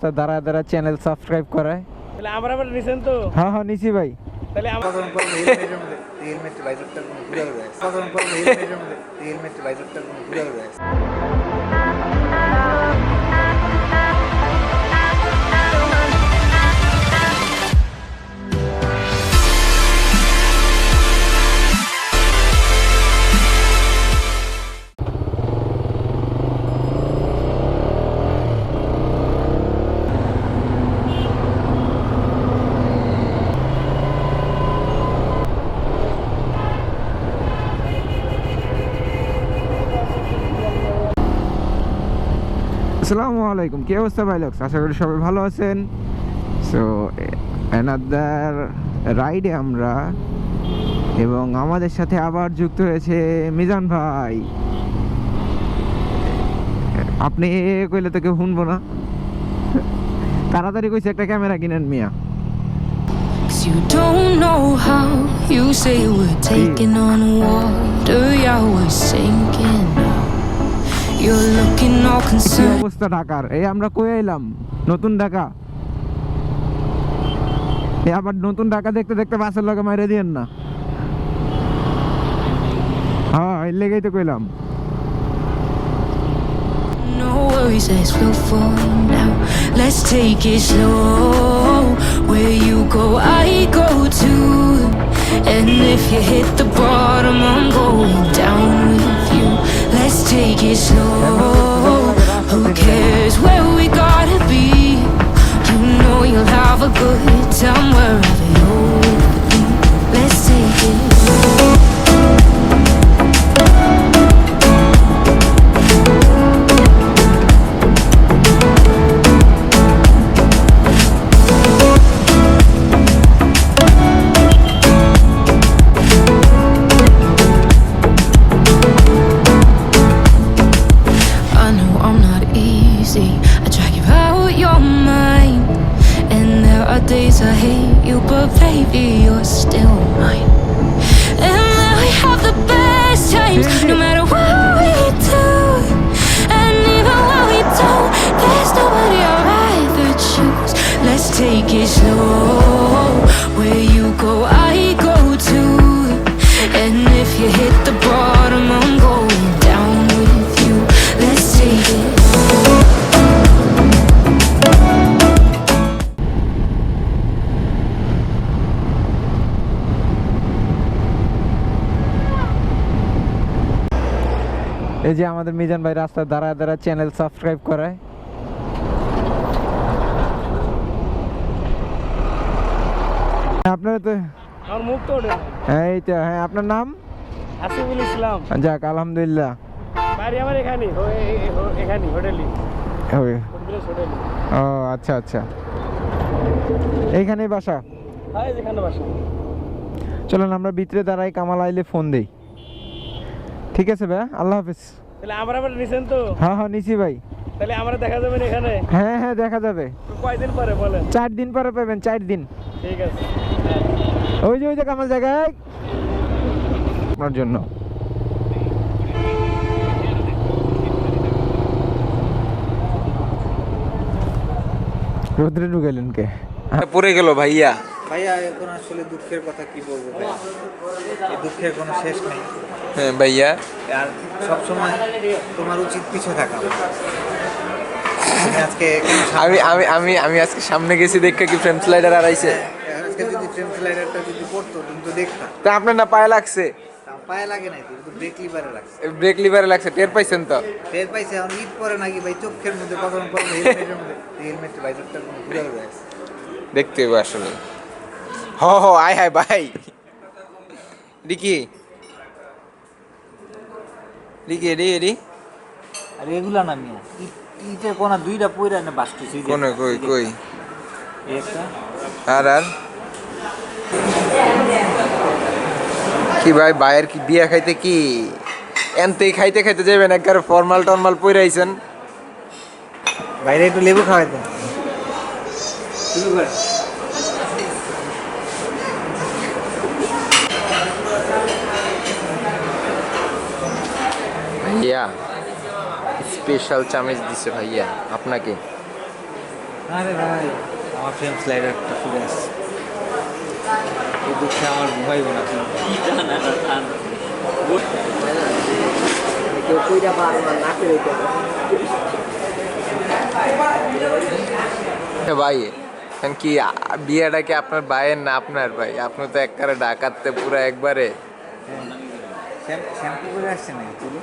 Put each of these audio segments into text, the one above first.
তো দাঁড়া দাঁড়া চ্যানেল সাবস্ক্রাইব করায় তাহলে আমরা আবার নিছেন তো হ্যাঁ হ্যাঁ নিছি ভাই তাহলে আমরা হেলমেট ভাইজারটা ঘুরে হেলমেট ভাইজারটা ঘুরে আসসালামু আলাইকুম, কি অবস্থা ভাই লোকস? আশা করি সবাই ভালো আছেন। সো অ্যানাদার রাইডে আমরা, এবং আমাদের সাথে আবার যুক্ত হয়েছে মিজান ভাই। আপনি কইলে তো কেউ শুনবো না, তাড়াতাড়ি কইছে একটা ক্যামেরা কিনেন মিয়া। You don't know how you say we're taking on water, yeah, we're sinking now. You're looking all কি concerned. অবস্থা ঢাকার? এই আমরা কই আইলাম, নতুন ঢাকা। এই আবার নতুন ঢাকা দেখতে দেখতে বাসের লগে মাইরে দিয়েন না। হ্যাঁ এর লেগেই তো কইলাম। No worries, let's flow forward now. Let's take it slow. Where you go, I go too. And if you hit the bottom, I'm going down with you. Let's take it slow. Who cares where we gotta be? You know you'll have a good time wherever you're with me. Let's take it slow. Days I hate you, but baby, you're still mine. And then we have the best times, no matter what we do. And even when we don't, there's nobody I'd rather choose. Let's take it slow. Where you go, I go too. And if you hit the bottom, I'm going down with you. Let's take it slow. এই যে আমাদের মিজান ভাই রাস্তায় দাঁড়ায় দাঁড়ায় channel subscribe করায়। আপনার তো আমার মুখ তো ওঠে না। এই তো, হ্যাঁ আপনার নাম? হাসিবুল ইসলাম। যাক আলহামদুলিল্লাহ। বাড়ি আমার এখানে এখানে হোটেলে হোটেলে। ও আচ্ছা আচ্ছা, এইখানেই বাসা? হ্যাঁ যেখানে বাসা। চলেন আমরা ভিতরে দাঁড়াই, কামাল আইলে ফোন দেই। ঠিক আছে ভাই, আল্লাহ হাফেজ। তাহলে আমরা আবার নিছেন তো? হ্যাঁ হ্যাঁ নিছি ভাই। তাহলে আমরা দেখা যাবে এখানে? হ্যাঁ হ্যাঁ দেখা যাবে। কয়দিন পরে বলেন? 4 দিন পরে পাবেন, 4 দিন। ঠিক আছে। ওই যে কামাল জায়গায় আপনার জন্য। রোদ্রে ঢুকাইলেন কে? পড়ে গেল ভাইয়া। ভাইয়া এখন আসলে দুঃখের কথা কি বলবো ভাই, এই দুঃখের কোনো শেষ নেই। হ্যাঁ ভাইয়া, আর সবসময় তোমার উচিত পিছে থাকা। আজকে আমি আমি আমি আমি আজকে সামনে গেছি দেখে কি ফ্রেম স্লাইডার আড়াইছে। আজকে যদি ফ্রেম স্লাইডারটা যদি পড়তো তুমি তো দেখতা। তা আপনার না পায়ে লাগছে? পায়ে লাগে নাই, কিন্তু ব্রেক লিভারে লাগছে। ব্রেক লিভারে লাগছে, টের পাইছেন তো? টের পাইছে। এখন ঈদ পরে নাকি ভাই চোখের মধ্যে কখন পড়বে হেলমেটের মধ্যে, হেলমেট ভাইজারটা ঘুরে গেছে। দেখতে হবে আসলে। হ হ আয় হায় ভাই। রিকি রিকি রে রে, আর এগুলা না মিয়া, ইটের কোনা দুইটা পয়রা না বাস্তুছি। কোন কই কই একটা আর কি ভাই, ভাইয়ের কি বিয়া খাইতে কি এনতেই খাইতে খাইতে যাবেন? একবার ফর্মাল টর্মাল পইরাইছেন। বাইরে একটু লেবু খাওয়াই দেন। ভাইয়া স্পেশাল চামচ দিছে ভাইয়া আপনাকে। আরে ভাই আমার ফ্রেম স্লাইডারটা ফুলে আসছে এই দুঃখে আমার ঘুমাইব না কেউ কইরা পারবা না করে ভাই এখন কি বিয়েটা কি আপনার ভাইয়ের না আপনার ভাই? আপনি তো একবারে ডাকাতে পুরো একবারে শ্যাম্পু করে আসছে না চুলে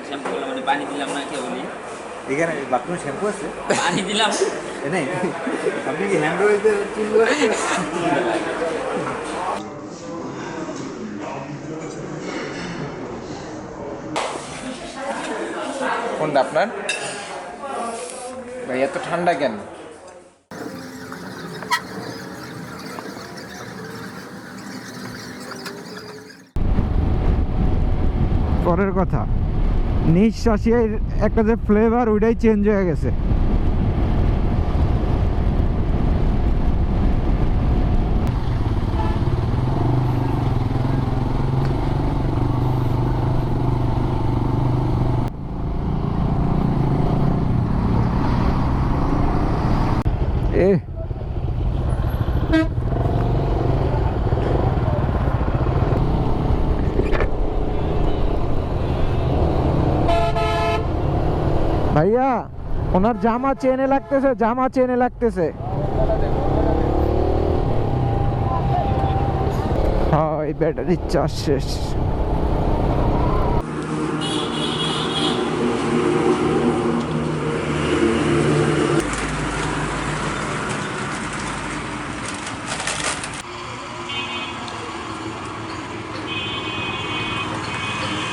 শ্যাম্পু করলাম মানে পানি দিলাম না কে বলি এখানে বাথরুমে শ্যাম্পু আছে পানি দিলাম নেই আপনি কি হ্যান্ড রয়েছে চুল কোনটা আপনার ভাই? এত ঠান্ডা কেন? পরের কথা, নিঃশ্বাসের একটা যে ফ্লেভার ওইটাই চেঞ্জ হয়ে গেছে। ভাইয়া ওনার জামা চেনে লাগতেছে, জামা চেনে লাগতেছে। হ্যাঁ এই ব্যাটারি চার্জ শেষ।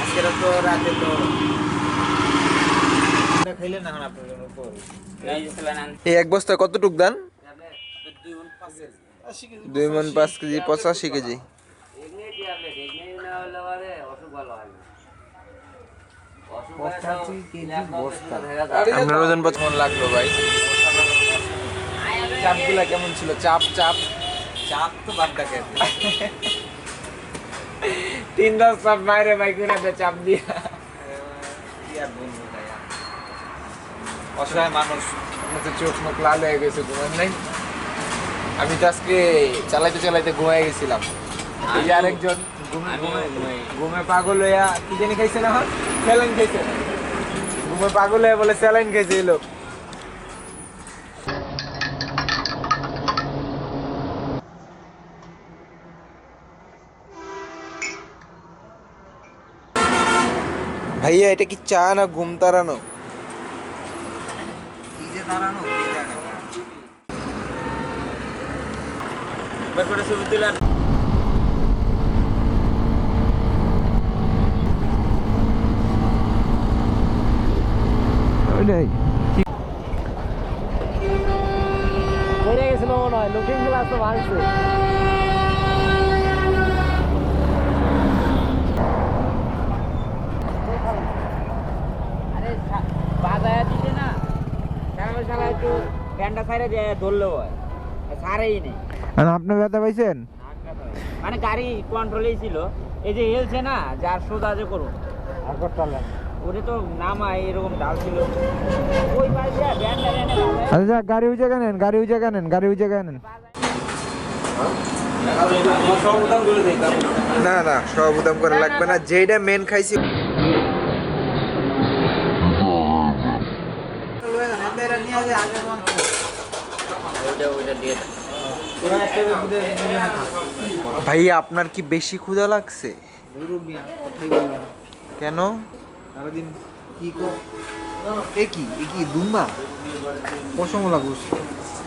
আজকে তো রাতে তো খাইলেন না আপনার জন্য এই এক বস্তা কতটুক দেন? 2 মণ 5 কেজি 85 কেজি। আপনার ওজন কেমন লাগলো ভাই? চাপগুলা কেমন ছিল? চাপ চাপ চাপ তো বাদ দেখেন 3-10 চাপ বাইরে ভাই করে চাপ দিয়া অসহায় মানুষ চোখ মুখ লাল হয়ে গেছে, ঘুমেন নাই। আমি তো আজকে চালাইতে চালাইতে ঘুমাই গেছিলাম। এই যে আরেকজন ঘুমে পাগল হইয়া কি জানি খাইছে না, স্যালাইন খাইছে। ঘুমে পাগল হয়ে বলে স্যালাইন খাইছে এই লোক। ভাইয়া এটা কি চা না ঘুম তাড়ানো? দাঁড়ানো করে ছবি তুলে ওইটাই পড়ে গেছিল মনে হয়, লুকিং গ্লাস তো ভাঙছে। আরে বাজায়া দিতে না সারা সারা একটু প্যান্টটা ছাইরে দিয়ে ধরলেও হয়, সারেই নেই। আর আপনি ব্যথা পাইছেন? মানে গাড়ি কন্ট্রোলেই ছিল, এই যে হেলছে না যার সোজা যে করুন ওটা তো নামায় এরকম ডাল ছিল ওই পাশে ব্যান্ডটা এনে আচ্ছা গাড়ি উজে নেন, গাড়ি উজে নেন, গাড়ি উজে নেন। না না সব উদাম করে লাগবে না, যেটা মেন খাইছি। ভাইয়া আপনার কি বেশি ক্ষুধা লাগছে? কেন? সারাদিন কি কর এ কি দুম্বা পশম লাগুস?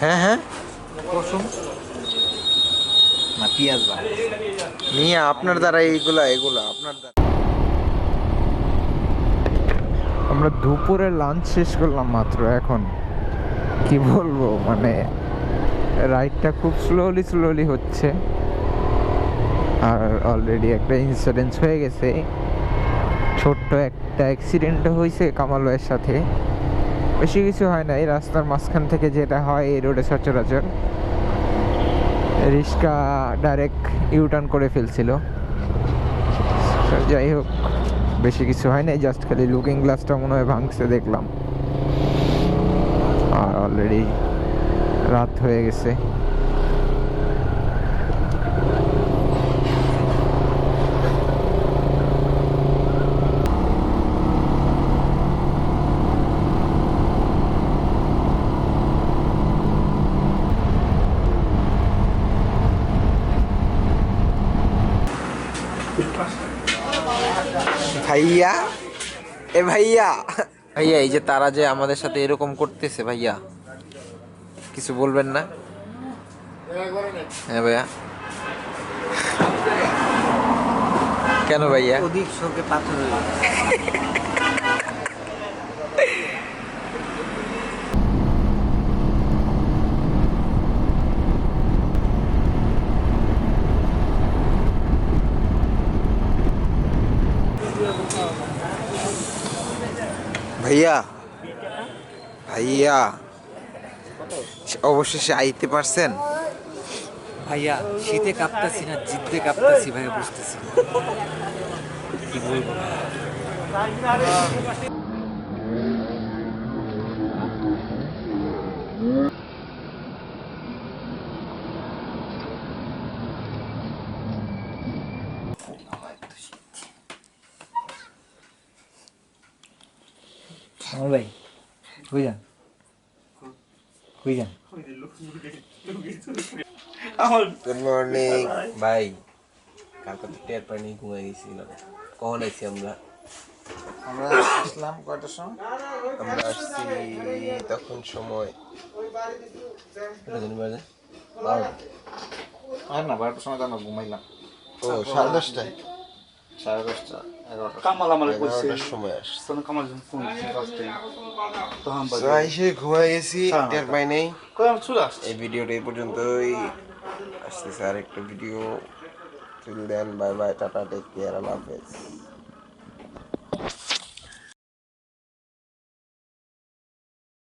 হ্যাঁ হ্যাঁ পশম না পেঁয়াজ বা নিয়ে আপনার দ্বারা এগুলা আপনার দ্বারা। আমরা দুপুরে লাঞ্চ শেষ করলাম মাত্র এখন। কি বলবো, মানে রাইডটা খুব স্লোলি হচ্ছে। আর অলরেডি একটা ইনসিডেন্ট হয়ে গেছে, ছোট্ট একটা অ্যাক্সিডেন্টও হয়েছে কামালয়ের সাথে। বেশি কিছু হয় না, এই রাস্তার মাঝখান থেকে যেটা হয় এই রোডে সচরাচর। রিক্সা ডাইরেক্ট ইউটার্ন করে ফেলছিল। যাই হোক বেশি কিছু হয় না, জাস্ট খালি লুকিং গ্লাসটা মনে হয় ভাঙছে দেখলাম। আর অলরেডি রাত হয়ে গেছে। ভাইয়া, এ ভাইয়া, ভাইয়া এই যে তারা যে আমাদের সাথে এরকম করতেছে ভাইয়া, কিছু বলবেন না? হ্যাঁ ভাইয়া, কেন ভাইয়া? অধিক শোকে পাথর হয়ে গেছে। ভাইয়া, ভাইয়া অবশেষে আইতে পারছেন? ভাইয়া শীতে কাঁপতাছি না জিদ্দে কাঁপতাছি ভাইয়া, বুঝতেছি না। কি বলবো? আমার ভাই কই যান, কই যান? গুড মর্নিং ভাই। কালকে তো টের পানি ঘুমাই গেছিলাম। কখন আইছি আমরা? আমরা আসলাম কয়টার সময়? আমরা আসছি তখন সময় আর না 12টার সময় তো আমরা ঘুমাইলাম। ও 10:30টায়, 10:30, 11টা। এগারোটার সময় আসছি। এসে ঘুমাই গেছি, টের পাই নাই। এই ভিডিওটা এই পর্যন্তই। আসতেছে আর একটা video. Till then, bye bye, tata, take care, আল্লাহ হাফেজ।